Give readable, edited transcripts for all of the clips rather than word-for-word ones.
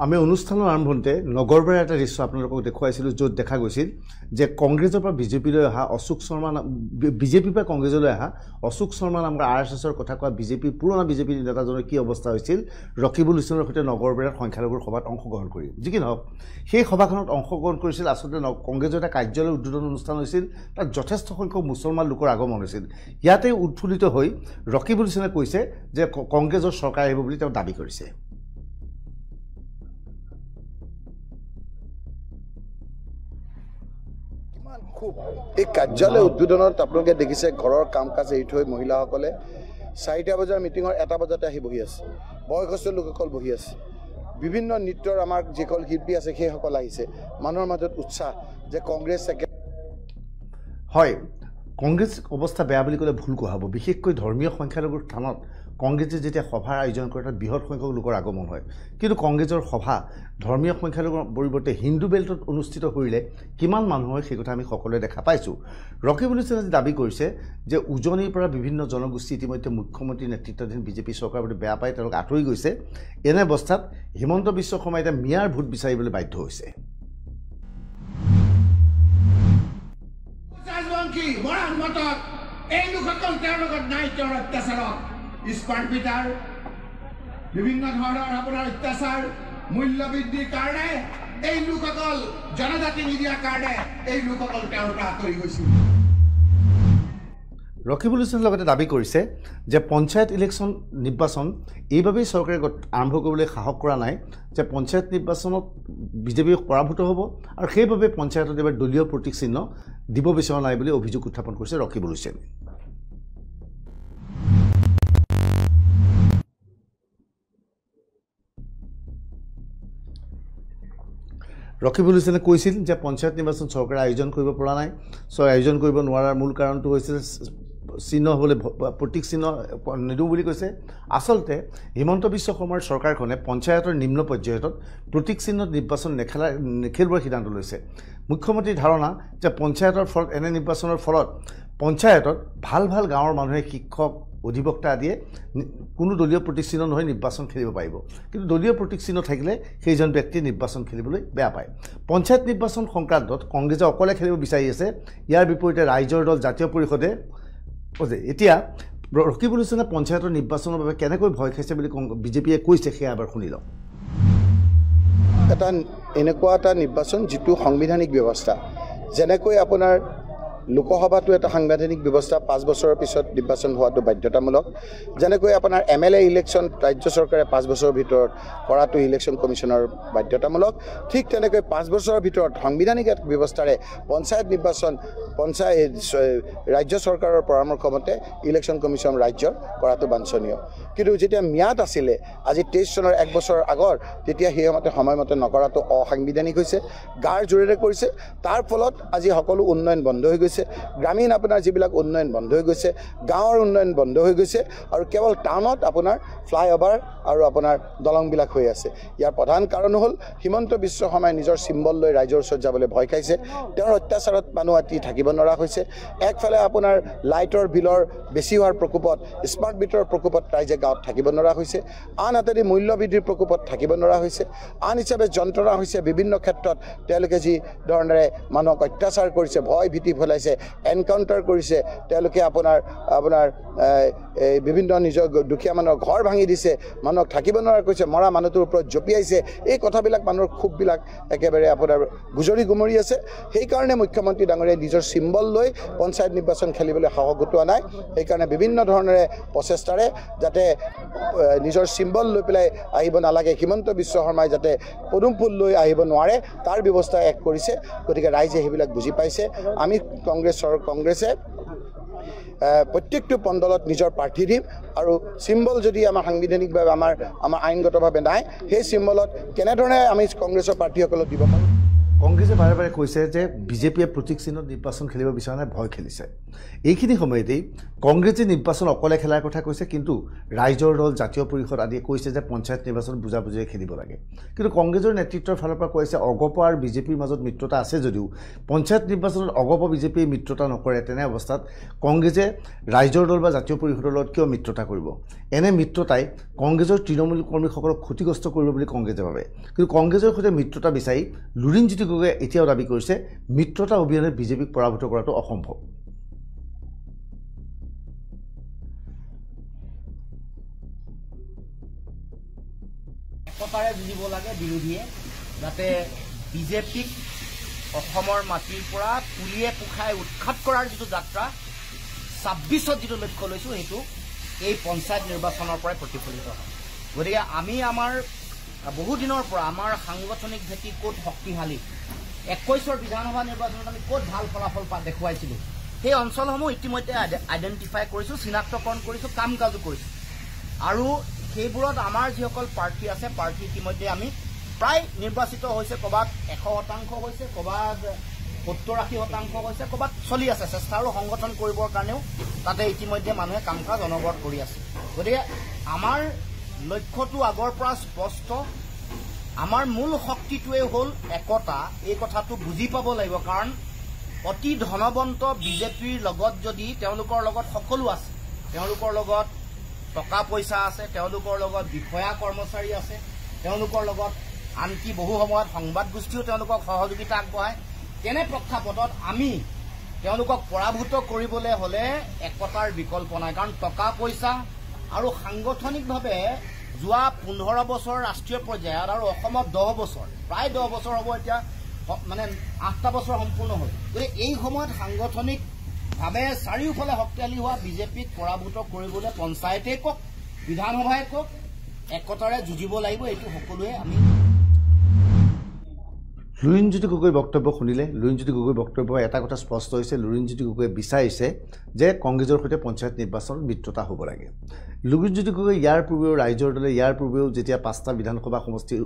আমি অনুষ্ঠানৰ আৰম্ভণতে নগৰবেৰ এটা দৃশ্য আপোনালোকক দেখুৱাইছিলোঁ য'ত দেখা গৈছিল যে কংগ্ৰেছৰ পৰা বিজেপিলৈ অহা অশোক শৰ্মা বিজেপিৰ পৰা কংগ্ৰেছলৈ অহা অশোক শৰ্মা নামৰ RSSৰ কথা কোৱা পুৰণা বিজেপি নেতাজনৰ কি অৱস্থা হৈছিল ৰকিবুল হুছেইনৰ সৈতে নগৰবেৰাত সংখ্যালঘুৰ সভাত অংশগ্ৰহণ কৰি যি কি নহওক সেই সভাখনত অংশগ্ৰহণ কৰিছিল আচলতে কংগ্ৰেছৰ এটা কাৰ্যালয় উদ্বোধন অনুষ্ঠান হৈছিল তাত যথেষ্ট সংখ্যক মুছলমান লোকৰ আগমন হৈছিল ইয়াতে উৎফুল্লিত হৈ ৰকিবুল হুছেইনে কৈছে যে কংগ্ৰেছৰ চৰকাৰ আহিব বুলি তেওঁ দাবী কৰিছে এই কাৰ্যালয় উদ্বোধনত আপোনালোকে দেখিছে ঘৰৰ কাম কাজ এৰি থৈ মহিলাসকলে 4টা বজাৰ মিটিঙৰ 1টা বজাতে আহি বহি আছে বয়সস্থ লোকসকল বহি আছে বিভিন্ন নৃত্যৰ আমাৰ যিসকল শিল্পী আছে সেইসকল আহিছে মানুহৰ মাজত উৎসাহ যে কংগ্ৰেছ হয় কংগ্ৰেছ অৱস্থা বেয়া বুলি ক'লে ভুল কোৱা হ'ব বিশেষকৈ ধৰ্মীয় সংখ্যালঘুৰ স্থানত কংগ্ৰেছে যেতিয়া সভাৰ আয়োজন কৰে তাত বৃহৎ সংখ্যক লোকৰ আগমন হয় কিন্তু কংগ্ৰেছৰ সভা ধৰ্মীয় সংখ্যালঘুৰ পৰিৱৰ্তে হিন্দু বেল্টত অনুষ্ঠিত কৰিলে কিমান মানুহ হয় সেই কথা আমি সকলোৱে দেখা পাইছোঁ ৰকিবুল হুছেইনে দাবী কৰিছে যে উজনিৰ পৰা বিভিন্ন জনগোষ্ঠী ইতিমধ্যে মুখ্যমন্ত্ৰী নেতৃত্বাধীন বিজেপি চৰকাৰৰ প্ৰতি বেয়া পাই তেওঁলোক আঁতৰি গৈছে এনে অৱস্থাত হিমন্ত বিশ্ব শৰ্মাই এতিয়া মিয়াৰ ভোট বিচাৰিবলৈ বাধ্য হৈছে স্মাৰ্ট মিটাৰ বিভিন্ন ধৰণৰ আপোনাৰ অত্যাচাৰ মূল্য বৃদ্ধিৰ কাৰণে এই লোকসকল জনজাতি নিদিয়াৰ কাৰণে এই লোকসকল তেওঁলোকে আঁতৰি গৈছিল ৰকিবুল হুছেইনৰ লগতে দাবী কৰিছে যে পঞ্চায়ত ইলেকশ্যন নিৰ্বাচন এইবাবেই চৰকাৰে আৰম্ভ কৰিবলৈ সাহস কৰা নাই যে পঞ্চায়ত নিৰ্বাচনত বিজেপি পৰাভূত হ'ব আৰু সেইবাবে পঞ্চায়তত এবাৰ দলীয় প্ৰতীক চিহ্ন দিব বিচৰা নাই বুলি অভিযোগ উত্থাপন কৰিছে ৰকিবুল হুছেইনে ৰকিবুল হুছেইনে কৈছিল যে পঞ্চায়ত নিৰ্বাচন চৰকাৰে আয়োজন কৰিব পৰা নাই আয়োজন কৰিব নোৱাৰাৰ মূল কাৰণটো হৈছে চিহ্ন হ'বলৈ প্ৰতীক চিহ্ন নিদিওঁ বুলি কৈছে আচলতে হিমন্ত বিশ্ব শৰ্মাৰ চৰকাৰখনে পঞ্চায়তৰ নিম্ন পৰ্যায়ত প্ৰতীক চিহ্নত নিৰ্বাচন নেখেলুৱাৰ সিদ্ধান্ত লৈছে মুখ্যমন্ত্ৰীৰ ধাৰণা যে পঞ্চায়তৰ ফলত এনে নিৰ্বাচনৰ ফলত পঞ্চায়তত ভাল ভাল গাঁৱৰ মানুহে শিক্ষক অধিবক্তা আদিয়ে কোনো দলীয় প্ৰতীক চিহ্ন নহয় নিৰ্বাচন খেলিব পাৰিব কিন্তু দলীয় প্ৰতীক চিহ্ন থাকিলে সেইজন ব্যক্তি নিৰ্বাচন খেলিবলৈ বেয়া পায় পঞ্চায়ত নিৰ্বাচন সংক্ৰান্তত কংগ্ৰেছে অকলে খেলিব বিচাৰি আছে ইয়াৰ বিপৰীতে ৰাইজৰ দল জাতীয় পৰিষদে এতিয়া ৰকিবুল হুছেইনে পঞ্চায়তৰ নিৰ্বাচনৰ বাবে কেনেকৈ ভয় খাইছে বুলি বিজেপিয়ে কৈছে সেয়া এবাৰ শুনি লওক এনেকুৱা এটা নিৰ্বাচন যিটো সাংবিধানিক ব্যৱস্থা যেনেকৈ আপোনাৰ লোকসভাটো এটা সাংবিধানিক ব্যৱস্থা 5 বছৰৰ পিছত নিৰ্বাচন হোৱাটো বাধ্যতামূলক যেনেকৈ আপোনাৰ MLA ইলেকশ্যন ৰাজ্য চৰকাৰে 5 বছৰৰ ভিতৰত কৰাটো ইলেকশ্যন কমিশ্যনৰ বাধ্যতামূলক ঠিক তেনেকৈ 5 বছৰৰ ভিতৰত সাংবিধানিক ব্যৱস্থাৰে পঞ্চায়ত নিৰ্বাচন ৰাজ্য চৰকাৰৰ পৰামৰ্শ মতে ইলেকশ্যন কমিশ্যন ৰাজ্যৰ কৰাটো বাঞ্ছনীয় কিন্তু যেতিয়া ম্যাদ আছিলে আজি 23 চনৰ 1 বছৰ আগৰ তেতিয়া সেই সময়মতে নকৰাটো অসাংবিধানিক হৈছে গাৰ জোৰেৰে কৰিছে তাৰ ফলত আজি সকলো উন্নয়ন বন্ধ হৈ গৈছে গ্ৰামীণ আপোনাৰ যিবিলাক উন্নয়ন বন্ধ হৈ গৈছে গাঁৱৰ উন্নয়ন বন্ধ হৈ গৈছে আৰু কেৱল টাউনত আপোনাৰ ফ্লাইঅভাৰ আৰু আপোনাৰ দলংবিলাক হৈ আছে ইয়াৰ প্ৰধান কাৰণ হ'ল হিমন্ত বিশ্ব শৰ্মাই নিজৰ চিম্বল লৈ ৰাইজৰ ওচৰত যাবলৈ ভয় খাইছে তেওঁৰ অত্যাচাৰত মানুহ আতি থাকিব নোৱাৰা হৈছে একফালে আপোনাৰ লাইটৰ বিলৰ বেছি হোৱাৰ প্ৰকোপত স্মাৰ্ট মিটাৰৰ প্ৰকোপত ৰাইজে গাঁৱত থাকিব নোৱাৰা হৈছে আনহাতে মূল্য বৃদ্ধিৰ প্ৰকোপত থাকিব নোৱাৰা হৈছে আন হিচাপে যন্ত্ৰণা হৈছে বিভিন্ন ক্ষেত্ৰত তেওঁলোকে যি ধৰণেৰে মানুহক অত্যাচাৰ কৰিছে ভয় ভীতি ফলাইছে এনকাউণ্টাৰ কৰিছে তেওঁলোকে আপোনাৰ বিভিন্ন নিজৰ দুখীয়া মানুহৰ ঘৰ ভাঙি দিছে মানুহক থাকিব নোৱাৰা কৈছে মৰা মানুহটোৰ ওপৰত জঁপিয়াইছে এই কথাবিলাক মানুহৰ ক্ষোভবিলাক একেবাৰে আপোনাৰ গুজৰি গুমৰি আছে সেইকাৰণে মুখ্যমন্ত্ৰী ডাঙৰীয়াই নিজৰ চিম্বল লৈ পঞ্চায়ত নিৰ্বাচন খেলিবলৈ সাহস গোটোৱা নাই সেইকাৰণে বিভিন্ন ধৰণেৰে প্ৰচেষ্টাৰে যাতে নিজৰ চিম্বল লৈ পেলাই আহিব নালাগে হিমন্ত বিশ্ব শৰ্মাই যাতে পদুম ফুল লৈ আহিব নোৱাৰে তাৰ ব্যৱস্থা এক কৰিছে গতিকে ৰাইজে সেইবিলাক বুজি পাইছে আমি কংগ্ৰেছে প্ৰত্যেকটো পণ্ডলত নিজৰ প্ৰাৰ্থী দিম আৰু চিম্বল যদি আমাৰ সাংবিধানিকভাৱে আমাৰ আইনগতভাৱে নাই সেই চিম্বলত কেনেধৰণে আমি কংগ্ৰেছৰ প্ৰাৰ্থীসকলক দিব পাৰোঁ কংগ্ৰেছে বাৰে বাৰে কৈছে যে বিজেপিয়ে প্ৰতীক চিহ্নত নিৰ্বাচন খেলিব বিচৰা নাই, ভয় খেলিছে। এইখিনি সময়তেই কংগ্ৰেছে নিৰ্বাচন অকলে খেলাৰ কথা কৈছে, কিন্তু ৰাইজৰ দল, জাতীয় পৰিষদ আদিয়ে কৈছে যে পঞ্চায়ত নিৰ্বাচন বুজাবুজিৰে খেলিব লাগে। কিন্তু কংগ্ৰেছৰ নেতৃত্বৰ ফালৰ পৰা কৈছে অগপ আৰু বিজেপিৰ মাজত মিত্ৰতা আছে যদিও পঞ্চায়ত নিৰ্বাচনত অগপ বিজেপিয়ে মিত্ৰতা নকৰে। তেনে অৱস্থাত কংগ্ৰেছে ৰাইজৰ দল বা জাতীয় পৰিষদৰ লগত কিয় মিত্ৰতা কৰিব? এনে মিত্ৰতাই কংগ্ৰেছৰ তৃণমূল কৰ্মীসকলক ক্ষতিগ্ৰস্ত কৰিব বুলি কংগ্ৰেছে ভাবে। কিন্তু কংগ্ৰেছৰ সৈতে মিত্ৰতা বিচাৰি লুৰিণজ্যোতি গগৈয়ে এতিয়াও দাবী কৰিছে মিত্ৰতা অবিহনে বিজেপিক পৰাভূত কৰাটো অসম্ভৱ। একতাৰে যুঁজিব লাগে বিৰোধীয়ে, যাতে বিজেপিক অসমৰ মাটিৰ পৰা পুলিয়ে পোখাই উৎখাত কৰাৰ যিটো যাত্ৰা ২৬ত যিটো লক্ষ্য লৈছোঁ সেইটো এই পঞ্চায়ত নিৰ্বাচনৰ পৰাই প্ৰতিফলিত হয়। গতিকে আমি আমাৰ বহুদিনৰ পৰা আমাৰ সাংগঠনিক ভেটি ক'ত শক্তিশালী, ২১ৰ বিধানসভা নিৰ্বাচনত আমি ক'ত ভাল ফলাফল দেখুৱাইছিলোঁ, সেই অঞ্চলসমূহ ইতিমধ্যে আইডেণ্টিফাই কৰিছোঁ, চিনাক্তকৰণ কৰিছোঁ, কাম কাজো কৰিছোঁ। আৰু সেইবোৰত আমাৰ যিসকল প্ৰাৰ্থী আছে, প্ৰাৰ্থী ইতিমধ্যে আমি প্ৰায় নিৰ্বাচিত হৈছে। ক'ৰবাত ১০০% হৈছে, ক'ৰবাত ৭০-৮০% হৈছে, ক'ৰবাত চলি আছে চেষ্টা, আৰু সংগঠন কৰিবৰ কাৰণেও তাতে ইতিমধ্যে মানুহে কাম কাজ অনবৰত কৰি আছে। গতিকে আমাৰ লক্ষ্যটো আগৰ পৰা স্পষ্ট। আমাৰ মূল শক্তিটোৱে হ'ল একতা। এই কথাটো বুজি পাব লাগিব, কাৰণ অতি ধনৱন্ত বিজেপিৰ লগত যদি তেওঁলোকৰ লগত সকলো আছে, তেওঁলোকৰ লগত টকা পইচা আছে, তেওঁলোকৰ লগত বিষয়া কৰ্মচাৰী আছে, তেওঁলোকৰ লগত আনকি বহু সময়ত সংবাদ গোষ্ঠীও তেওঁলোকক সহযোগিতা আগবঢ়ায়। তেনে প্ৰেক্ষাপটত আমি তেওঁলোকক পৰাভূত কৰিবলৈ হ'লে একতাৰ বিকল্প নাই, কাৰণ টকা পইচা আৰু সাংগঠনিকভাৱে যোৱা ১৫ বছৰ ৰাষ্ট্ৰীয় পৰ্যায়ত আৰু অসমত ১০ বছৰ, প্ৰায় 10 বছৰ হ'ব এতিয়া, মানে ৮টা বছৰ সম্পূৰ্ণ হ'ল। গতিকে এই সময়ত সাংগঠনিকভাৱে চাৰিওফালে শক্তিশালী হোৱা বিজেপিক পৰাভূত কৰিবলৈ পঞ্চায়তেই কওক, বিধানসভাই কওক, একতাৰে যুঁজিব লাগিব। এইটো সকলোৱে আমি লুৰিণজ্যোতি গগৈৰ বক্তব্য শুনিলে। লুৰিণজ্যোতি গগৈৰ বক্তব্য এটা কথা স্পষ্ট হৈছে, লুৰিণজ্যোতি গগৈয়ে বিচাৰিছে যে কংগ্ৰেছৰ সৈতে পঞ্চায়ত নিৰ্বাচনত মিত্ৰতা হ'ব লাগে। লুৰিণজ্যোতি গগৈ ইয়াৰ পূৰ্বেও ৰাইজৰ দলে ইয়াৰ পূৰ্বেও যেতিয়া ৫টা বিধানসভা সমষ্টিৰ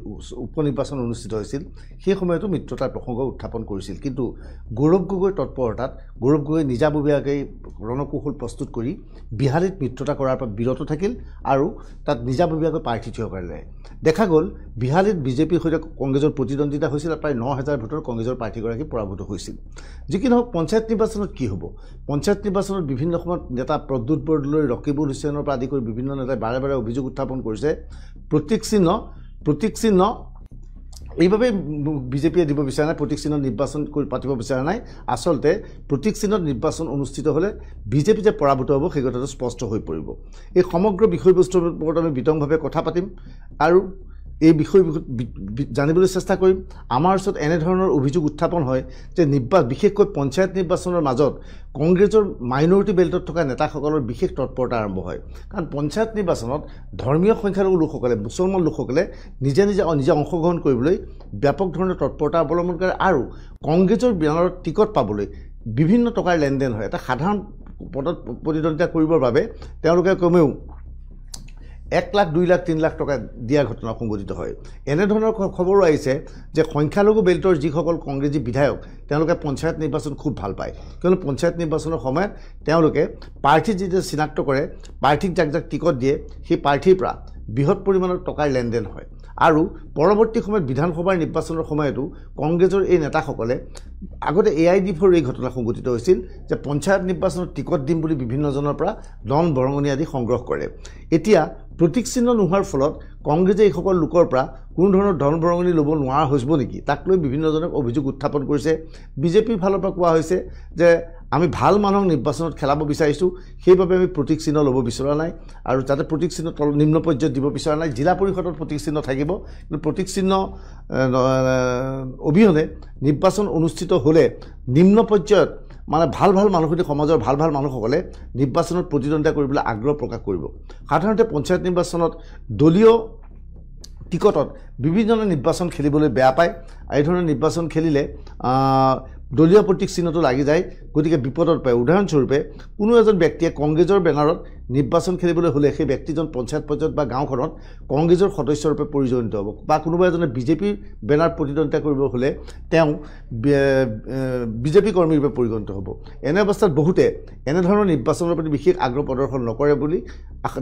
উপ নিৰ্বাচন অনুষ্ঠিত হৈছিল সেই সময়তো মিত্ৰতাৰ প্ৰসংগ উত্থাপন কৰিছিল। কিন্তু গৌৰৱ গগৈৰ তৎপৰতাত গৌৰৱ গগৈ নিজাববীয়াকৈ ৰণকৌশল প্ৰস্তুত কৰি বিহালীত মিত্ৰতা কৰাৰ পৰা বিৰত থাকিল আৰু তাত নিজাববীয়াকৈ প্ৰাৰ্থী থিয় কৰিলে। দেখা গ'ল বিহালীত বিজেপিৰ সৈতে কংগ্ৰেছৰ প্ৰতিদ্বন্দ্বিতা হৈছিল, প্ৰায় ৯,০০০ ভোটৰ কংগ্ৰেছৰ প্ৰাৰ্থীগৰাকী পৰাভূত হৈছিল। যি কি নহওক, পঞ্চায়ত নিৰ্বাচনত কি হ'ব? পঞ্চায়ত নিৰ্বাচনত বিভিন্ন সময়ত নেতা প্ৰদ্যুৎ বৰদলৈ, ৰকিবুল হুছেইনৰ পৰা আদি কৰি বিভিন্ন নেতাই বাৰে বাৰে অভিযোগ উত্থাপন কৰিছে প্ৰতীক চিহ্ন এইভাবে বিজেপিয়ে দিব বিচৰা নাই, প্ৰতীক চিহ্নত নিৰ্বাচন পাতিব বিচৰা নাই। আচলতে প্ৰতীক চিহ্নত নিৰ্বাচন অনুষ্ঠিত হ'লে বিজেপি যে পৰাভূত হ'ব সেই কথাটো স্পষ্ট হৈ পৰিব। এই সমগ্ৰ বিষয়বস্তুৰ ওপৰত আমি বিতংভাৱে কথা পাতিম আৰু এই বিষয় জানিবলৈ চেষ্টা কৰিম। আমাৰ ওচৰত এনেধৰণৰ অভিযোগ উত্থাপন হয় যে বিশেষকৈ পঞ্চায়ত নিৰ্বাচনৰ মাজত কংগ্ৰেছৰ মাইনৰিটি বেল্টত থকা নেতাসকলৰ বিশেষ তৎপৰতা আৰম্ভ হয়। কাৰণ পঞ্চায়ত নিৰ্বাচনত ধৰ্মীয় সংখ্যালঘু লোকসকলে, মুছলমান লোকসকলে নিজে অংশগ্ৰহণ কৰিবলৈ ব্যাপক ধৰণৰ তৎপৰতা অৱলম্বন কৰে আৰু কংগ্ৰেছৰ বেনাৰত টিকট পাবলৈ বিভিন্ন টকাৰ লেনদেন হয়। এটা সাধাৰণ পদত প্ৰতিদ্বন্দ্বিতা কৰিবৰ বাবে তেওঁলোকে কমেও ১ লাখ, ২ লাখ, ৩ লাখ টকা দিয়াৰ ঘটনা সংঘটিত হয়। এনেধৰণৰ খবৰো আহিছে যে সংখ্যালঘু বেল্টৰ যিসকল কংগ্ৰেছী বিধায়ক তেওঁলোকে পঞ্চায়ত নিৰ্বাচন খুব ভাল পায়, কিয়নো পঞ্চায়ত নিৰ্বাচনৰ সময়ত তেওঁলোকে প্ৰাৰ্থী যেতিয়া চিনাক্ত কৰে, প্ৰাৰ্থীক যাক যাক টিকট দিয়ে সেই প্ৰাৰ্থীৰ পৰা বৃহৎ পৰিমাণৰ টকাৰ লেনদেন হয়। আৰু পৰৱৰ্তী সময়ত বিধানসভাৰ নিৰ্বাচনৰ সময়তো কংগ্ৰেছৰ এই নেতাসকলে আগতে AID4 এই ঘটনা সংঘটিত হৈছিল যে পঞ্চায়ত নিৰ্বাচনত টিকট দিম বুলি বিভিন্নজনৰ পৰা ধন বৰঙণি আদি সংগ্ৰহ কৰে। এতিয়া প্ৰতীক চিহ্ন নোহোৱাৰ ফলত কংগ্ৰেছে এইসকল লোকৰ পৰা কোনো ধৰণৰ ধন বৰঙণি ল'ব নোৱাৰা হৈছিল নেকি, তাক লৈ বিভিন্নজনক অভিযোগ উত্থাপন কৰিছে। বিজেপিৰ ফালৰ পৰা কোৱা হৈছে যে আমি ভাল মানুহক নিৰ্বাচনত খেলাব বিচাৰিছোঁ, সেইবাবে আমি প্ৰতীক চিহ্ন ল'ব বিচৰা নাই আৰু যাতে প্ৰতীক চিহ্ন নিম্ন পৰ্যায়ত দিব বিচৰা নাই। জিলা পৰিষদত প্ৰতীক চিহ্ন থাকিব, কিন্তু প্ৰতীক চিহ্ন অবিহনে নিৰ্বাচন অনুষ্ঠিত হ'লে নিম্ন পৰ্যায়ত মানে ভাল মানুহখিনি সমাজৰ ভাল মানুহসকলে নিৰ্বাচনত প্ৰতিদ্বন্দ্বিতা কৰিবলৈ আগ্ৰহ প্ৰকাশ কৰিব। সাধাৰণতে পঞ্চায়ত নিৰ্বাচনত দলীয় টিকটত বিভিন্নজনে নিৰ্বাচন খেলিবলৈ বেয়া পায়। এই ধৰণৰ নিৰ্বাচন খেলিলে দলীয় প্ৰতীক চিহ্নটো লাগি যায়, গতিকে বিপদত পায়। উদাহৰণস্বৰূপে কোনো এজন ব্যক্তিয়ে কংগ্ৰেছৰ বেনাৰত নিৰ্বাচন খেলিবলৈ হ'লে সেই ব্যক্তিজন পঞ্চায়ত পৰ্যায়ত বা গাঁওখনত কংগ্ৰেছৰ সদস্যৰূপে পৰিগণিত হ'ব বা কোনোবা এজনে বিজেপিৰ বেনাৰ প্ৰতিদ্বন্দ্বিতা কৰিব হ'লে তেওঁ বিজেপি কৰ্মীৰ ৰূপে পৰিগণিত হ'ব এনে অৱস্থাত বহুতে এনেধৰণৰ নিৰ্বাচনৰ প্ৰতি বিশেষ আগ্ৰহ প্ৰদৰ্শন নকৰে বুলি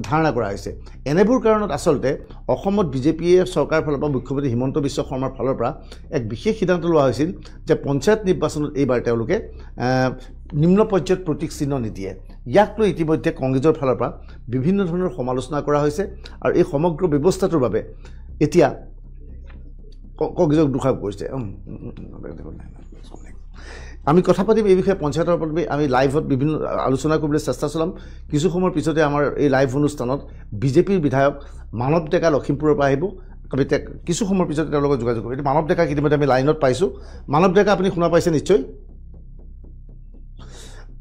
ধাৰণা কৰা হৈছে এনেবোৰ কাৰণত আচলতে অসমত বিজেপিয়ে চৰকাৰৰ ফালৰ পৰা মুখ্যমন্ত্ৰী হিমন্ত বিশ্ব শৰ্মাৰ ফালৰ পৰা এক বিশেষ সিদ্ধান্ত লোৱা হৈছিল যে পঞ্চায়ত নিৰ্বাচনত এইবাৰ তেওঁলোকে নিম্ন পৰ্যায়ত প্ৰতীক চিহ্ন নিদিয়ে ইয়াক লৈ ইতিমধ্যে কংগ্ৰেছৰ ফালৰ পৰা বিভিন্ন ধৰণৰ সমালোচনা কৰা হৈছে আৰু এই সমগ্ৰ ব্যৱস্থাটোৰ বাবে এতিয়া কংগ্ৰেছক দোষাৰোপ কৰিছে আমি কথা পাতিম এই বিষয়ে পঞ্চায়তৰ ওপৰত আমি লাইভত বিভিন্ন আলোচনা কৰিবলৈ চেষ্টা চলাম কিছু সময়ৰ পিছতে আমাৰ এই লাইভ অনুষ্ঠানত বিজেপিৰ বিধায়ক মানৱ ডেকা লখিমপুৰৰ পৰা আহিব আমি কিছু সময়ৰ পিছতে তেওঁৰ লগত যোগাযোগ কৰিম মানৱ ডেকাক ইতিমধ্যে আমি লাইনত পাইছোঁ মানৱ ডেকা আপুনি শুনা পাইছে নিশ্চয়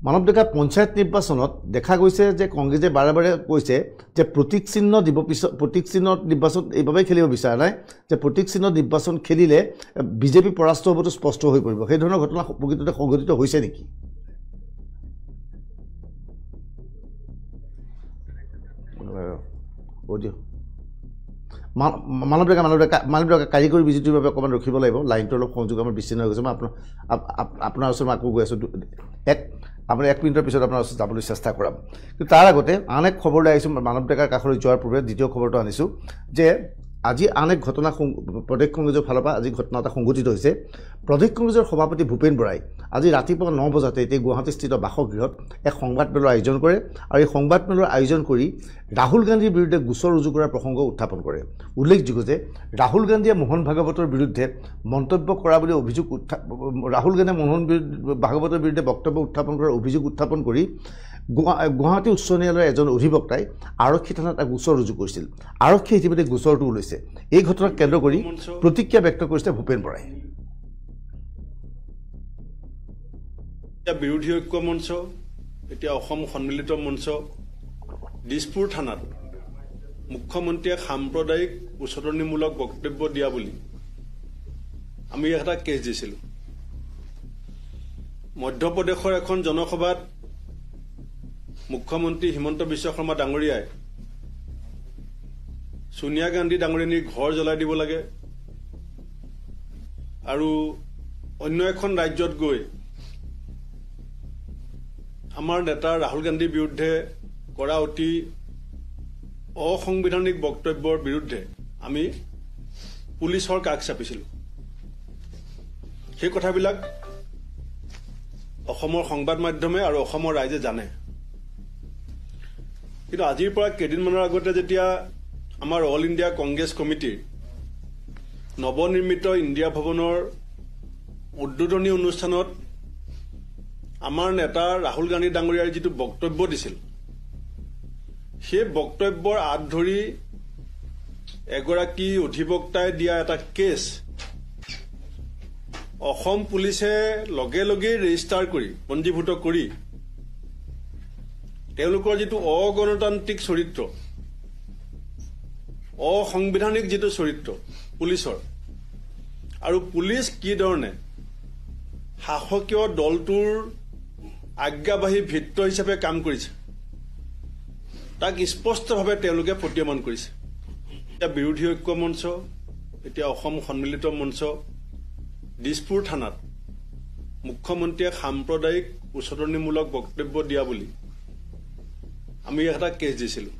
মানৱ ডেকা পঞ্চায়ত নিৰ্বাচনত দেখা গৈছে যে কংগ্ৰেছে বাৰে বাৰে কৈছে যে প্ৰতীক চিহ্ন দিব পিছত প্ৰতীক চিহ্ন নিৰ্বাচন এইভাৱেই খেলিব বিচৰা নাই যে প্ৰতীক চিহ্ন নিৰ্বাচন খেলিলে বিজেপি পৰাস্ত হ'বতো স্পষ্ট হৈ পৰিব সেই ধৰণৰ ঘটনা প্ৰকৃততে সংঘটিত হৈছে নেকি মানৱ ডেকা কাৰিকৰী বিজুতিৰ বাবে অকণমান ৰখিব লাগিব লাইনটো অলপ সংযোগ আমাৰ বিচ্ছিন্ন হৈ গৈছে মই আপোনাৰ ওচৰত আকৌ গৈ আছোঁ আপুনি 1 মিনিটৰ পিছত আপোনাৰ ওচৰত যাবলৈ চেষ্টা কৰাম কিন্তু তাৰ আগতে আন এক খবৰ লৈ আহিছোঁ মানৱ ডেকাৰ কাষলৈ যোৱাৰ পূৰ্বে দ্বিতীয় খবৰটো আনিছোঁ যে আজি আন এক ঘটনা প্ৰদেশ কংগ্ৰেছৰ ফালৰ পৰা আজি ঘটনা এটা সংঘটিত হৈছে প্ৰদেশ কংগ্ৰেছৰ সভাপতি ভূপেন বৰাই আজি ৰাতিপুৱা 9 বজাতে এতিয়া গুৱাহাটীস্থিত বাসগৃহত এক সংবাদমেলৰ আয়োজন কৰে আৰু এই সংবাদমেলৰ আয়োজন কৰি ৰাহুল গান্ধীৰ বিৰুদ্ধে গোচৰ ৰুজু কৰাৰ প্ৰসংগ উত্থাপন কৰে উল্লেখযোগ্য যে ৰাহুল গান্ধীয়ে মোহন ভাগৱতৰ বিৰুদ্ধে মন্তব্য কৰা বুলি অভিযোগ ৰাহুল গান্ধীয়ে মোহন ভাগৱতৰ বিৰুদ্ধে বক্তব্য উত্থাপন কৰাৰ অভিযোগ উত্থাপন কৰি গুৱাহাটী উচ্চ ন্যায়ালয়ৰ এজন অধিবক্তাই আৰক্ষী থানাত এটা গোচৰ ৰুজু কৰিছিল আৰক্ষীয়ে ইতিমধ্যে গোচৰটো ওলাইছে এই ঘটনাক কেন্দ্ৰ কৰি প্ৰতিক্ৰিয়া ব্যক্ত কৰিছে ভূপেন বৰাই বিৰোধী ঐক্য মঞ্চ এতিয়া অসম সন্মিলিত মঞ্চ দিছপুৰ থানাত মুখ্যমন্ত্ৰীয়ে সাম্প্ৰদায়িক উচতনিমূলক বক্তব্য দিয়া বুলি আমি এটা কেছ দিছিলোঁ মধ্যপ্ৰদেশৰ এখন জনসভাত মুখ্যমন্ত্ৰী হিমন্ত বিশ্ব শৰ্মা ডাঙৰীয়াই সোনিয়া গান্ধী ডাঙৰীয়ানীৰ ঘৰ জ্বলাই দিব লাগে আৰু অন্য এখন ৰাজ্যত গৈ আমাৰ নেতা ৰাহুল গান্ধীৰ বিৰুদ্ধে কৰা অতি অসাংবিধানিক বক্তব্যৰ বিৰুদ্ধে আমি পুলিচৰ কাষ চাপিছিলোঁ সেই কথাবিলাক অসমৰ সংবাদ মাধ্যমে আৰু অসমৰ ৰাইজে জানে কিন্তু আজিৰ পৰা কেইদিনমানৰ আগতে যেতিয়া আমাৰ অল ইণ্ডিয়া কংগ্ৰেছ কমিটিৰ নৱনিৰ্মিত ইণ্ডিয়া ভৱনৰ উদ্বোধনী অনুষ্ঠানত আমাৰ নেতা ৰাহুল গান্ধী ডাঙৰীয়াৰ যিটো বক্তব্য দিছিল সেই বক্তব্যৰ আঁত ধৰি এগৰাকী অধিবক্তাই দিয়া এটা কেছ অসম পুলিচে লগে লগেই ৰেজিষ্টাৰ কৰি পঞ্জীভূত কৰি তেওঁলোকৰ যিটো অগণতান্ত্ৰিক চৰিত্ৰ অসাংবিধানিক যিটো চৰিত্ৰ পুলিচৰ আৰু পুলিচ কি ধৰণে শাসকীয় দলটোৰ আজ্ঞাবাহী ভিত্ত হিচাপে কাম কৰিছে তাক স্পষ্টভাৱে তেওঁলোকে প্ৰতীয়মান কৰিছে এতিয়া বিৰোধী ঐক্য মঞ্চ এতিয়া অসম সন্মিলিত মঞ্চ দিছপুৰ থানাত মুখ্যমন্ত্ৰীয়ে সাম্প্ৰদায়িক উচতনিমূলক বক্তব্য দিয়া বুলি আমি এটা কেছ দিছিলোঁ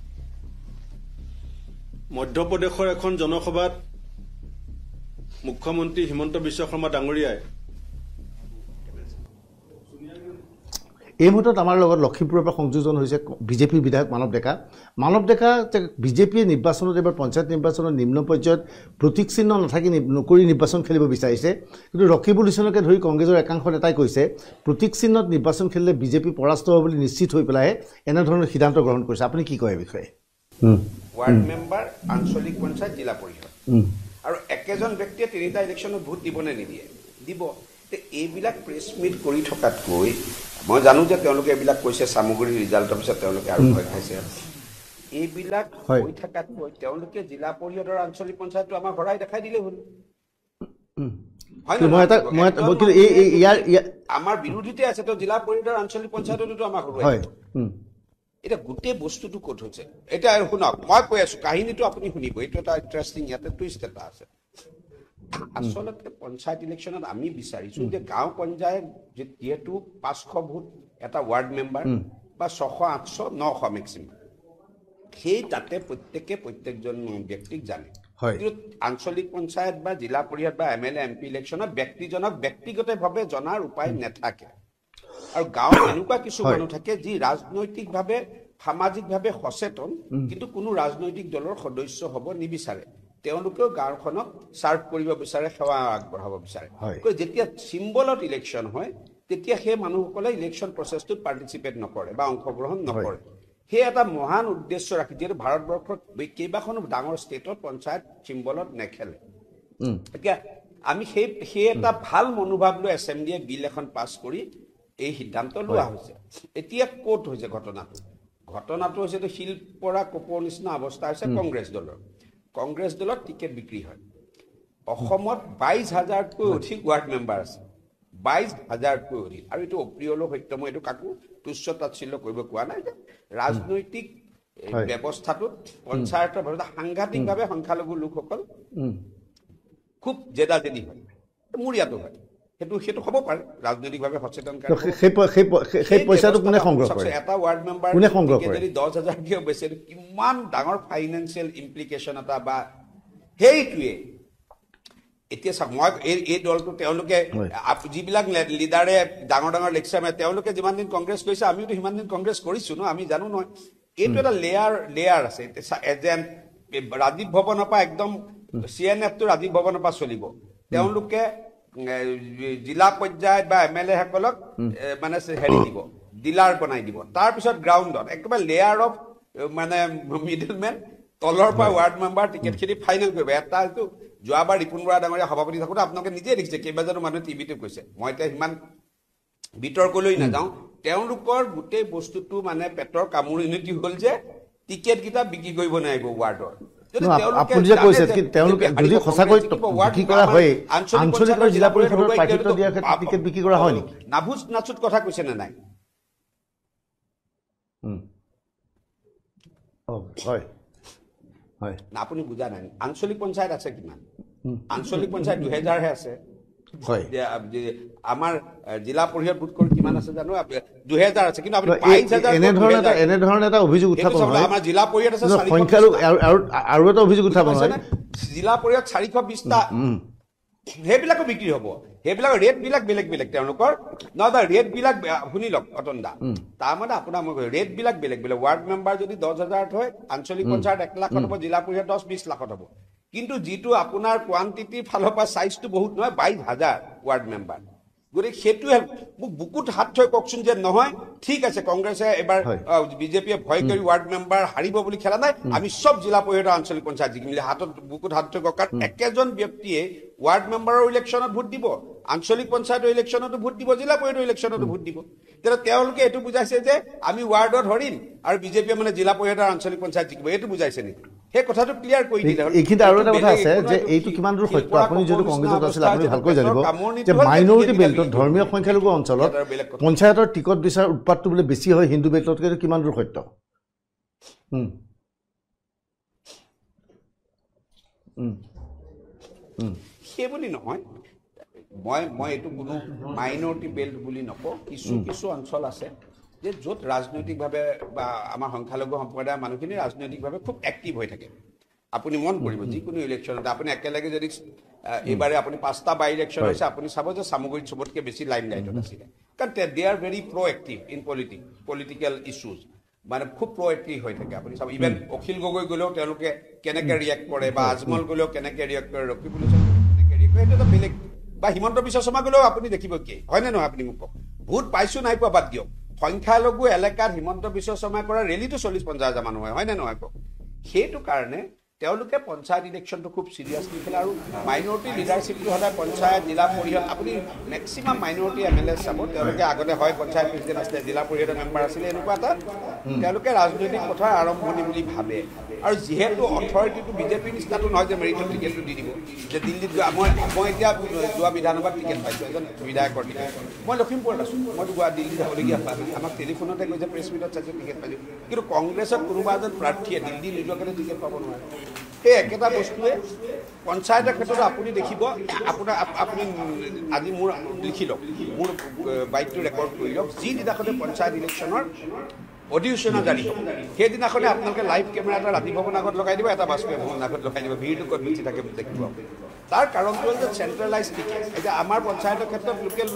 মধ্যপ্ৰদেশৰ এখন জনসভাত মুখ্যমন্ত্ৰী হিমন্ত বিশ্ব শৰ্মা ডাঙৰীয়াই এই মুহূৰ্তত আমাৰ লগত লখিমপুৰৰ পৰা সংযোজন হৈছে বিজেপিৰ বিধায়ক মানৱ ডেকা বিজেপিয়ে নিৰ্বাচনত এবাৰ পঞ্চায়ত নিৰ্বাচনত নিম্ন পৰ্যায়ত প্ৰতীক চিহ্ন নাথাকি নকৰি নিৰ্বাচন খেলিব বিচাৰিছে কিন্তু ৰকিবুল হুছেইনকে ধৰি কংগ্ৰেছৰ একাংশ নেতাই কৈছে প্ৰতীক চিহ্নত নিৰ্বাচন খেলিলে বিজেপি পৰাস্ত হ'ব বুলি নিশ্চিত হৈ পেলাই এনেধৰণৰ সিদ্ধান্ত গ্ৰহণ কৰিছে আপুনি কি কয় এই বিষয়ে ৱাৰ্ড মেম্বাৰ আঞ্চলিক পঞ্চায়ত জিলা পৰিষদ আৰু একেজন ব্যক্তিয়ে তিনিটা ইলেকশ্যনত ভোট দিব নে নিদিয়ে দিব এইবিলাক প্ৰেছ মিট কৰি থকাতকৈ মই জানো যে তেওঁলোকে এইবিলাক কৈছে সামগ্ৰী ৰিজাল্টৰ পিছত তেওঁলোকে আৰু ভয় খাইছে এইবিলাক হৈ থকাতকৈ তেওঁলোকে জিলা পৰিষদৰ আঞ্চলিক পঞ্চায়তটো আমাক ভৰাই দেখাই দিলে হ'ল আমাৰ বিৰোধীতে আছে তো জিলা পৰিষদৰ আঞ্চলিক পঞ্চায়ততো আমাক হয় এটা গোটেই বস্তুটো ক'ত হৈছে এটা শুনক মই কৈ আছো কাহিনীটো আপুনি শুনিব এইটো এটা ইণ্টাৰেষ্টিং ইয়াতে টুইষ্ট এটা আছে আচলতে পঞ্চায়ত ইলেকশ্যনত আমি বিচাৰিছো যে গাঁও পঞ্চায়ত যেহেতু 500 ভোট এটা ৱাৰ্ড মেম্বাৰ বা 600 800 900 মেক্সিমাম সেই তাতে প্ৰত্যেকজন ব্যক্তিক জানে কিন্তু আঞ্চলিক পঞ্চায়ত বা জিলা পৰিষদ বা MLA MP ইলেকশ্যনত ব্যক্তিজনক ব্যক্তিগতভাৱে জনাৰ উপায় নাথাকে আৰু গাঁৱত এনেকুৱা কিছু মানুহ থাকে যি ৰাজনৈতিকভাৱে সামাজিকভাৱে সচেতন কিন্তু কোনো ৰাজনৈতিক দলৰ সদস্য হ'ব নিবিচাৰে তেওঁলোকেও গাঁওখনক সাৰ্ভ কৰিব বিচাৰে সেৱা আগবঢ়াব বিচাৰে যেতিয়া চিম্বলত ইলেকশ্যন হয় তেতিয়া সেই মানুহসকলে ইলেকশ্যন প্ৰচেছটোত পাৰ্টিচিপেট নকৰে বা অংশগ্ৰহণ নকৰে সেই এটা মহান উদ্দেশ্য ৰাখি যিহেতু ভাৰতবৰ্ষত কেইবাখনো ডাঙৰ ষ্টেটত পঞ্চায়ত চিম্বলত নেখেলে এতিয়া আমি সেই এটা ভাল মনোভাৱ লৈ এছেম্বলিয়ে বিল এখন পাছ কৰি এই সিদ্ধান্ত লোৱা হৈছে এতিয়া ক'ত হৈছে ঘটনাটো হৈছে শিলপৰা কোপৰ নিচিনা অৱস্থা হৈছে কংগ্ৰেছ দলৰ টিকেট বিক্ৰী হয় অসমত 22,000তকৈ অধিক ৱাৰ্ড মেম্বাৰ আছে 22,000তকৈ অধিক আৰু এইটো অপ্ৰিয়লো সত্য মই এইটো কাকো তুচ্ছ তাচ্ছিল্য কৰিব কোৱা নাই যে ৰাজনৈতিক ব্যৱস্থাটোত পঞ্চায়তৰ ভাৱে সাংঘাতিকভাৱে সংখ্যালঘু লোকসকল খুব জেদাজেদি হয় মোৰ ইয়াতো হয় সেইটো হ'ব পাৰে ৰাজনৈতিকভাৱে সচেতন সেই পইচাটো কোনে সংগ্ৰহ কৰে এটা ৱাৰ্ড মেম্বাৰ যদি 10,000 বেছি কিমান ডাঙৰ ফাইনেন্সিয়েল ইমপ্লিকেশ্যন এটা বা সেইটোৱে এতিয়া চাওক মই এই দলটো তেওঁলোকে যিবিলাক লিডাৰে ডাঙৰ লেকচাৰ মাৰে তেওঁলোকে যিমান দিন কংগ্ৰেছ কৰিছে আমিওতো সিমান দিন কংগ্ৰেছ কৰিছো ন আমি জানো নহয় এইটো এটা লেয়াৰ আছে এজেণ্ট ৰাজীৱ ভৱনৰ পৰা একদম CNFটো ৰাজীৱ ভৱনৰ পৰা চলিব তেওঁলোকে জিলা পৰ্যায়ত বা MLA সকলক মানে হেৰি দিব ডিলাৰ বনাই দিব তাৰপিছত গ্ৰাউণ্ডত একেবাৰে লেয়াৰ অফ মানে মিডলমেন তলৰ পৰা ৱাৰ্ড মেম্বাৰ টিকেটখিনি ফাইনেল কৰিব এটা এইটো যোৱাবাৰ ৰিপুণ বৰা ডাঙৰীয়া সভাপতি থাকোঁতে আপোনালোকে নিজে দেখিছে কেইবাজনো মানুহে টিভিতে কৈছে মই এতিয়া সিমান বিতৰ্কলৈ নাযাওঁ তেওঁলোকৰ গোটেই বস্তুটো মানে পেটৰ কামুৰণিটি হ'ল যে টিকেটকেইটা বিক্ৰী কৰিব নোৱাৰিব ৱাৰ্ডৰ আপুনি যে কৈছে তেওঁলোকে যদি সঁচাকৈ বিক্ৰী কৰা হয় আঞ্চলিক আৰু জিলা পৰিষদৰ প্ৰাৰ্থিত্ব দিয়াৰ ক্ষেত্ৰত টিকেট বিক্ৰী কৰা হয় নেকি নাভুজ নাচুত কথা কৈছে নে নাই আপুনি বুজা নাই আঞ্চলিক পঞ্চায়ত আছে কিমান আঞ্চলিক পঞ্চায়ত 2000 হে আছে আমাৰ জিলা পৰিষদ ভোট কৰি কিমান আছে জানো 2000 আছে কিন্তু আপুনি 25000 এনেধৰণে এটা অভিযোগ উত্থাপন হয় আমাৰ জিলা পৰিষদ আছে আৰু এটা অভিযোগ উত্থাপন হয় জিলা পৰিষদ 420টা সেইবিলাকো বিক্ৰী হ'ব সেইবিলাক ৰেট বিলাক বেলেগ তেওঁলোকৰ নহয় ৰেট বিলাক শুনি লওক অতন্দা তাৰমানে আপোনাৰ মই ৰেট বিলাক বেলেগ ৱাৰ্ড মেম্বাৰ যদি 10,000 হয় আঞ্চলিক পঞ্চায়ত 1 লাখত হ'ব জিলা পৰিষদ 10-20 লাখত হ'ব কিন্তু যিটো আপোনাৰ কোৱান্টিটি ফালৰ পৰা সাইজটো বহুত নহয় 22,000 ৱাৰ্ড মেম্বাৰ গতিকে সেইটোৱে মোক বুকুত হাত থৈ কওকচোন যে নহয় ঠিক আছে কংগ্ৰেছে এবাৰ বিজেপিয়ে ভয় কৰি ৱাৰ্ড মেম্বাৰ হাৰিব বুলি খেলা নাই আমি সব জিলা পৰিষদ আঞ্চলিক পঞ্চায়ত জিকিলে হাতত বুকুত হাত থৈ কওক কাৰণ একেজন ব্যক্তিয়ে ৱাৰ্ড মেম্বাৰৰ ইলেকশ্যনত ভোট দিব আঞ্চলিক পঞ্চায়তৰ ইলেকশ্যনতো ভোট দিব জিলা পৰিষদৰ ইলেকশ্যনতো ভোট দিব তেতিয়া তেওঁলোকে এইটো বুজাইছে যে আমি ৱাৰ্ডত হৰিম আৰু বিজেপিয়ে মানে জিলা পৰিষদৰ আঞ্চলিক পঞ্চায়ত জিকিব এইটো বুজাইছে নেকি সেই কথাটো ক্লিয়াৰ কৰি দিলে এইখিনি আৰু এটা কথা আছে যে এইটো কিমান দূৰ সত্য আপুনি যদি কংগ্ৰেছত আছিল আপুনি ভালকৈ জানিব যে মাইনৰিটি বেল্টত ধৰ্মীয় সংখ্যালঘু অঞ্চলত পঞ্চায়তৰ টিকট বিচাৰ উৎপাতটো বোলে বেছি হয় হিন্দু বেল্টতকৈ কিমান দূৰ সত্য সেই বুলি নহয় মই এইটো কোনো মাইনৰিটি বেল্ট বুলি নকওঁ কিছু অঞ্চল আছে যে য'ত ৰাজনৈতিকভাৱে বা আমাৰ সংখ্যালঘু সম্প্ৰদায়ৰ মানুহখিনি ৰাজনৈতিকভাৱে খুব এক্টিভ হৈ থাকে আপুনি মন কৰিব যিকোনো ইলেকশ্যনত আপুনি একেলগে যদি এইবাৰে আপুনি 5টা বাই ইলেকশ্যন হৈছে আপুনি চাব যে সামগ্ৰীত চবতকৈ বেছি লাইন লাইটত আছিলে কাৰণ they are very proactive in political issues মানে খুব প্ৰ এক্টিভ হৈ থাকে আপুনি চাব ইভেন অখিল গগৈ গ'লেও তেওঁলোকে কেনেকৈ ৰিয়েক্ট কৰে বা আজমল গ'লেও কেনেকৈ ৰিয়েক্ট কৰে ৰকি পুলিচে কেনেকৈ ৰিয়েক্ট কৰে এইটো এটা বেলেগ বা হিমন্ত বিশ্ব শৰ্মা গ'লেও আপুনি দেখিব কি হয়নে নহয় আপুনি মোক কওক ভোট পাইছোঁ নাই পোৱা বাদ দিয়ক সংখ্যালঘু এলেকাত হিমন্ত বিশ্ব শৰ্মাই কৰা ৰেলীটো 40-50 হাজাৰ মানুহ হয় নে নহয় কওক সেইটো কাৰণে তেওঁলোকে পঞ্চায়ত ইলেকশ্যনটো খুব চিৰিয়াছলি খেলে আৰু মাইনৰিটি লিডাৰশ্বিপটো সদায় পঞ্চায়ত জিলা পৰিষদ আপুনি মেক্সিমাম মাইনৰিটি MLA চাব তেওঁলোকে আগতে হয় পঞ্চায়ত প্ৰেচিডেণ্ট আছিলে জিলা পৰিষদৰ মেম্বাৰ আছিলে এনেকুৱা এটা তেওঁলোকে ৰাজনৈতিক পথাৰ আৰম্ভণি বুলি ভাবে আৰু যিহেতু অথৰিটিটো বিজেপিৰ নিচিনাটো নহয় যে মেৰিটত টিকেটটো দি দিব যে দিল্লীত মই এতিয়া যোৱা বিধানসভাত টিকেট পাইছোঁ এজন বিধায়কৰ টিকেট মই লখিমপুৰত আছোঁ মইতো দিল্লী যাবলগীয়া হোৱা নাই আমাক টেলিফোনতে কৈছে প্ৰেছ মিটত চাইছোঁ টিকেট পাইছোঁ কিন্তু কংগ্ৰেছত কোনোবা এজন প্ৰাৰ্থীয়ে দিল্লী নোযোৱাৰ কাৰণে টিকেট পাব নোৱাৰে সেই একেটা বস্তুৱে পঞ্চায়তৰ ক্ষেত্ৰত আপুনি দেখিব আপুনি আজি মোৰ লিখি লওক মোৰ বাইকটো ৰেকৰ্ড কৰি লওক যিদিনাখনে পঞ্চায়ত ইলেকশ্যনৰ অধিসূচনা জাৰি হ'ব সেইদিনাখনে আপোনালোকে লাইভ কেমেৰা এটা ৰাতি ভৱন আগত লগাই দিব এটা বাছপে ভৱন আগত লগাই দিব ভিৰটো ক'ত বেছি থাকে দেখিব তাৰ কাৰণটো হ'ল যে চেণ্ট্ৰেলাইজ টিকেট এতিয়া আমাৰ পঞ্চায়তৰ ক্ষেত্ৰত লোকেল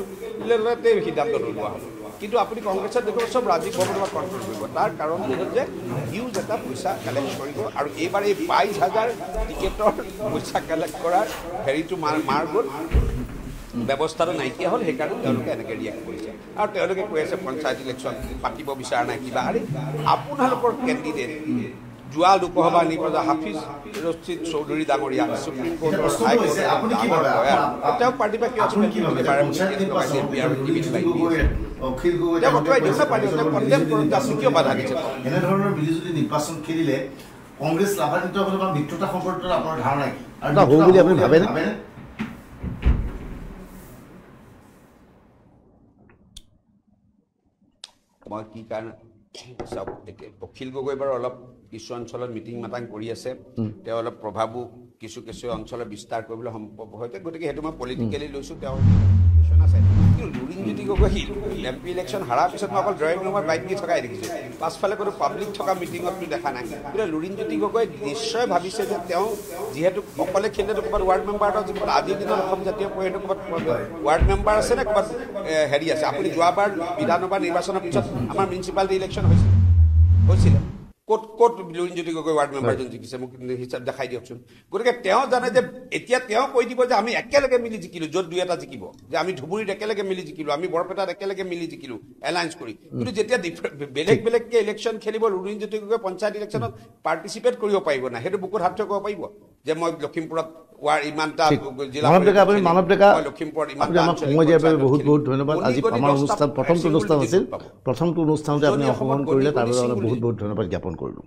লেভেলতে সিদ্ধান্ত লোৱা হ'ব কিন্তু আপুনি কংগ্ৰেছত দেখুৱাব চব ৰাজ্যিক ভৱনৰ কণ্ট্ৰল কৰিব তাৰ কাৰণটো হ'ল যে হিউজ এটা পইচা কালেক্ট কৰিব আৰু এইবাৰ এই 22,000 টিকেটৰ পইচা কালেক্ট কৰাৰ হেৰিটো মাৰ গ'ল ব্যৱস্থাটো নাইকিয়া হ'ল সেইকাৰণে তেওঁলোকে এনেকৈ ৰিয়েক্ট কৰিছে আৰু তেওঁলোকে কৈ আছে পঞ্চায়ত ইলেকশ্যন পাতিব বিচৰা নাই কিবা আৰে আপোনালোকৰ কেণ্ডিডেট যোৱা লোকসভা নিৰ্বাচন হাফিজ ৰছিদ চৌধুৰী ডাঙৰীয়া সুপ্ৰিম কোৰ্টৰ হাইকোৰ্টৰ লয়াৰ তেওঁ পাৰ্টিৰ পৰা কিয় বাধা দিছে এনেধৰণৰ বিলি যদি নিৰ্বাচন খেলিলে কংগ্ৰেছ লাভান্বিত হ'ব বা মিত্ৰতা সম্পৰ্কত আপোনাৰ ধাৰণা কি আৰু হ'ব বুলি আপুনি ভাবেনে মই কি কাৰণে চাওক অখিল গগৈ বাৰু অলপ কিছু অঞ্চলত মিটিং মাতাং কৰি আছে তেওঁ অলপ প্ৰভাৱো কিছু অঞ্চলত বিস্তাৰ কৰিবলৈ সম্ভৱ হয়তো গতিকে সেইটো মই পলিটিকেলি লৈছোঁ তেওঁ আছে কিন্তু লুৰিণজ্যোতি গগৈ MP ইলেকশ্যন হাৰাৰ পিছত মই অকল ড্ৰয়িং ৰুমৰ বাইক দি থকাই দেখিছোঁ পাছফালে কোনো পাব্লিক থকা মিটিঙততো দেখা নাই কিন্তু লুৰিণজ্যোতি গগৈ নিশ্চয় ভাবিছে যে তেওঁ যিহেতু অকলে খেলিলেতো ক'ৰবাত ৱাৰ্ড মেম্বাৰ এটা যিমান আজিৰ দিনত অসম জাতীয় পৰিষদৰ ক'ৰবাত ৱাৰ্ড মেম্বাৰ আছে নে ক'ৰবাত হেৰি আছে আপুনি যোৱাবাৰ বিধানসভা নিৰ্বাচনৰ পিছত আমাৰ মিউনিচিপালিটি ইলেকশ্যন হৈছিলে ক'ত লুৰিণজ্যোতি গগৈ ৱাৰ্ড মেম্বাৰজন জিকিছে মোক হিচাপ দেখাই দিয়কচোন গতিকে তেওঁ জানে যে এতিয়া তেওঁ কৈ দিব যে আমি একেলগে মিলি জিকিলোঁ য'ত দুই এটা জিকিব যে আমি ধুবুৰীত একেলগে মিলি জিকিলোঁ আমি বৰপেটাত একেলগে মিলি জিকিলোঁ এলায়েন্স কৰি কিন্তু যেতিয়া বেলেগকৈ ইলেকশ্যন খেলিব লুৰিণজ্যোতি গগৈ পঞ্চায়ত ইলেকশ্যনত পাৰ্টিচিপেট কৰিব পাৰিব নাই সেইটো বুকুত হাত থৈ ক'ব পাৰিব যে মই লখিমপুৰত ইমানটা জিলা লখিমপুৰত ইমানটা বহুত বহুত ধন্যবাদ আজি আমাৰ অনুষ্ঠান প্ৰথমটো অনুষ্ঠান আছিল প্ৰথমটো অনুষ্ঠানতে আপুনি অংশগ্ৰহণ কৰিলে তাৰ বাবে বহুত বহুত ধন্যবাদ জ্ঞাপন কৰিলোঁ